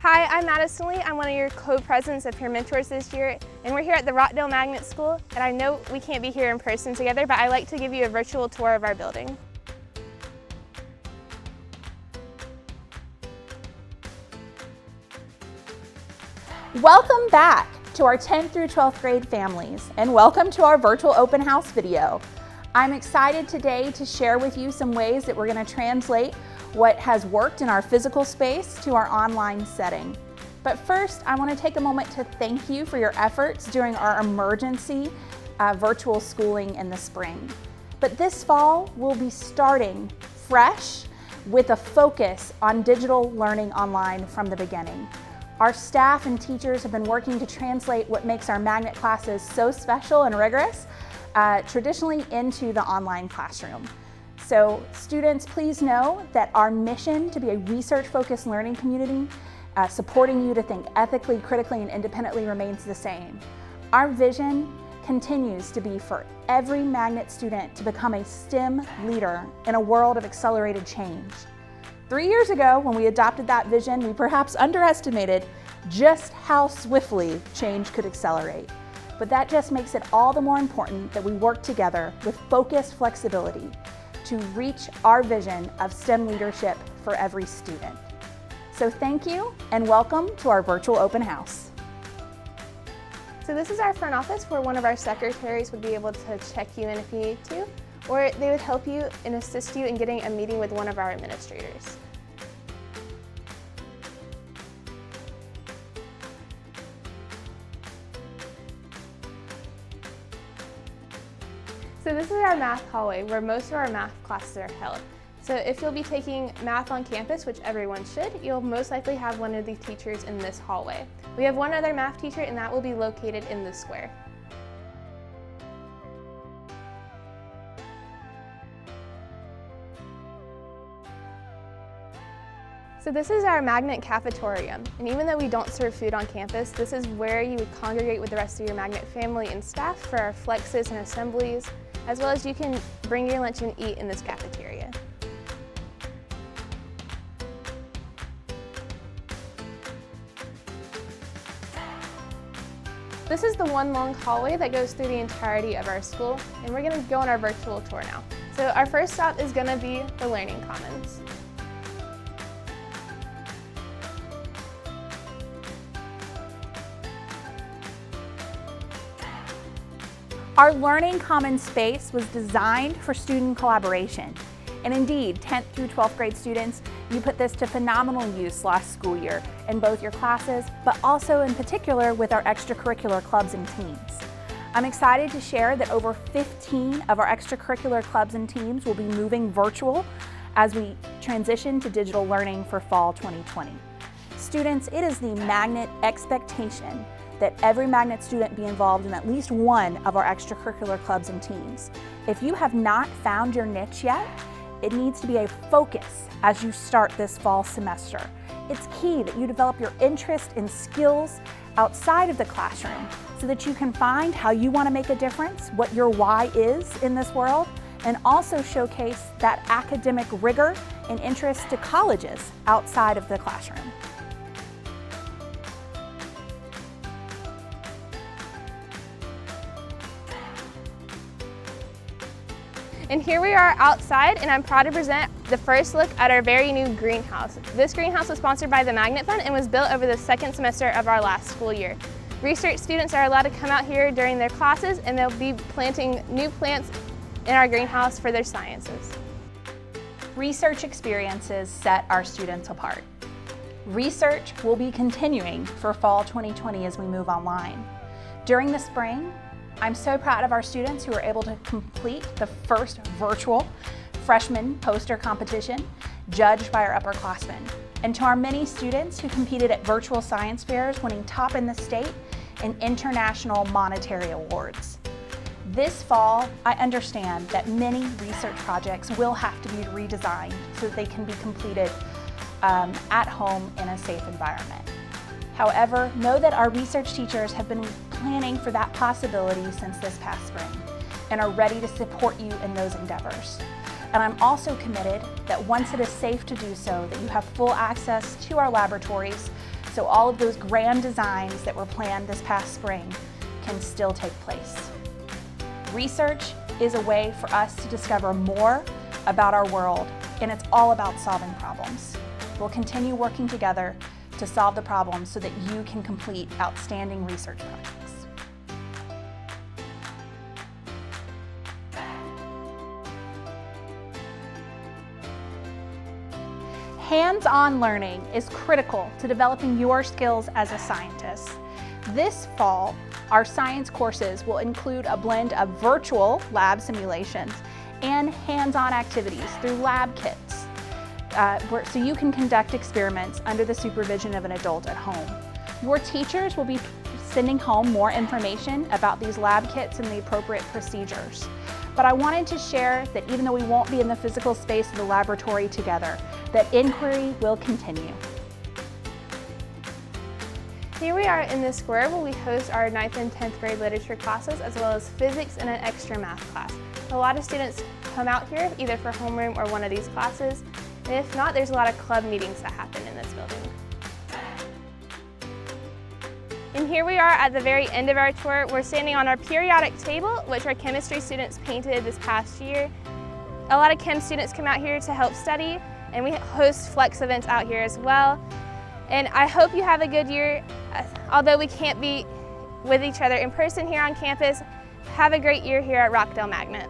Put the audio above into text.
Hi, I'm Madison Lee. I'm one of your co-presidents of Peer Mentors this year, and we're here at the Rockdale Magnet School. And I know we can't be here in person together, but I'd like to give you a virtual tour of our building. Welcome back to our 10th through 12th grade families, and welcome to our virtual open house video. I'm excited today to share with you some ways that we're going to translate what has worked in our physical space to our online setting. But first, I want to take a moment to thank you for your efforts during our emergency virtual schooling in the spring. But this fall, we'll be starting fresh with a focus on digital learning online from the beginning. Our staff and teachers have been working to translate what makes our magnet classes so special and rigorous traditionally into the online classroom. So students, please know that our mission to be a research-focused learning community, supporting you to think ethically, critically, and independently remains the same. Our vision continues to be for every magnet student to become a STEM leader in a world of accelerated change. 3 years ago, when we adopted that vision, we perhaps underestimated just how swiftly change could accelerate. But that just makes it all the more important that we work together with focused flexibility to reach our vision of STEM leadership for every student. So thank you and welcome to our virtual open house. So this is our front office where one of our secretaries would be able to check you in if you need to, or they would help you and assist you in getting a meeting with one of our administrators. So this is our math hallway where most of our math classes are held. So if you'll be taking math on campus, which everyone should, you'll most likely have one of the teachers in this hallway. We have one other math teacher and that will be located in this square. So this is our magnet cafetorium, and even though we don't serve food on campus, this is where you would congregate with the rest of your magnet family and staff for our flexes and assemblies, as well as you can bring your lunch and eat in this cafeteria. This is the one long hallway that goes through the entirety of our school, and we're going to go on our virtual tour now. So our first stop is going to be the Learning Commons. Our Learning Commons space was designed for student collaboration. And indeed, 10th through 12th grade students, you put this to phenomenal use last school year in both your classes, but also in particular with our extracurricular clubs and teams. I'm excited to share that over 15 of our extracurricular clubs and teams will be moving virtual as we transition to digital learning for fall 2020. Students, it is the magnet expectation that every magnet student be involved in at least one of our extracurricular clubs and teams. If you have not found your niche yet, it needs to be a focus as you start this fall semester. It's key that you develop your interest in skills outside of the classroom so that you can find how you want to make a difference, what your why is in this world, and also showcase that academic rigor and interest to colleges outside of the classroom. And here we are outside, and I'm proud to present the first look at our very new greenhouse. This greenhouse was sponsored by the Magnet Fund and was built over the second semester of our last school year. Research students are allowed to come out here during their classes, and they'll be planting new plants in our greenhouse for their sciences. Research experiences set our students apart. Research will be continuing for fall 2020 as we move online. During the spring, I'm so proud of our students who were able to complete the first virtual freshman poster competition judged by our upperclassmen. And to our many students who competed at virtual science fairs, winning top in the state and international monetary awards. This fall, I understand that many research projects will have to be redesigned so that they can be completed at home in a safe environment. However, know that our research teachers have been planning for that possibility since this past spring and are ready to support you in those endeavors. And I'm also committed that once it is safe to do so, that you have full access to our laboratories so all of those grand designs that were planned this past spring can still take place. Research is a way for us to discover more about our world, and it's all about solving problems. We'll continue working together to solve the problems so that you can complete outstanding research projects. Hands-on learning is critical to developing your skills as a scientist. This fall, our science courses will include a blend of virtual lab simulations and hands-on activities through lab kits, so you can conduct experiments under the supervision of an adult at home. Your teachers will be sending home more information about these lab kits and the appropriate procedures. But I wanted to share that even though we won't be in the physical space of the laboratory together, that inquiry will continue. Here we are in the square where we host our 9th and 10th grade literature classes, as well as physics and an extra math class. A lot of students come out here either for homeroom or one of these classes. And if not, there's a lot of club meetings that happen in this building. And here we are at the very end of our tour. We're standing on our periodic table, which our chemistry students painted this past year. A lot of chem students come out here to help study, and we host flex events out here as well. And I hope you have a good year. Although we can't be with each other in person here on campus, have a great year here at Rockdale Magnet.